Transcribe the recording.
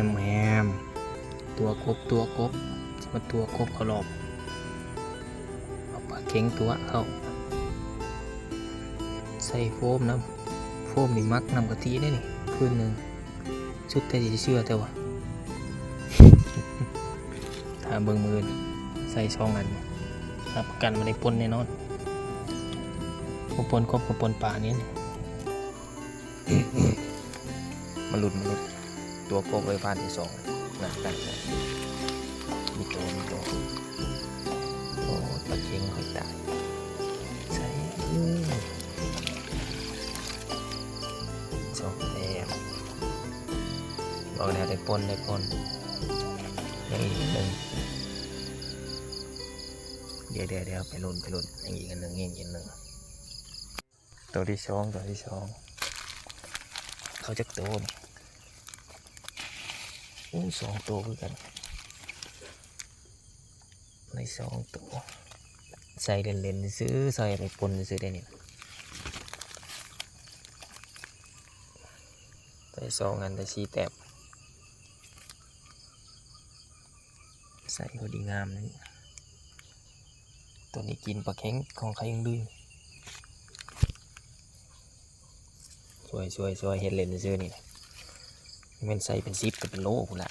มตัวกบมาตัวกบเขาหลอกเอาปลาเค็งตัวเข้าใส่โฟมน้ำโฟมนี่มักน้ำกะทิได้นี่คืนหนึ่งชุดแต่ที่เชื่อแต่ว่า ถ้าเบิ่งมือใส่ซองอันรับประกันมาได้ปนแน่นอนปนกบกับปนปลานี้ มาหลุดตัวกบไว้ผ่านที่สองนะกันมีตัวโอ้ตะเคียงหอยตายใช่สองแต้มบอกแล้วได้ปนยังอีกหนึ่งเดี๋ยวไปลุ้นยังอีกอันหนึ่งตัวที่สองเขาจะโตนี่สองตัวคือกันในสองตัวใส่เล่นซื้อใส่ไปปนซื้อได้นี่ใส่สองอันได้4 แต้มใส่พอดีงามนี่ตัวนี้กินปลาเค็งของใครยังดื้อสวยเห็ดเล่นซื้อนี่มันใส่เป็น10กับเป็นโลกูละ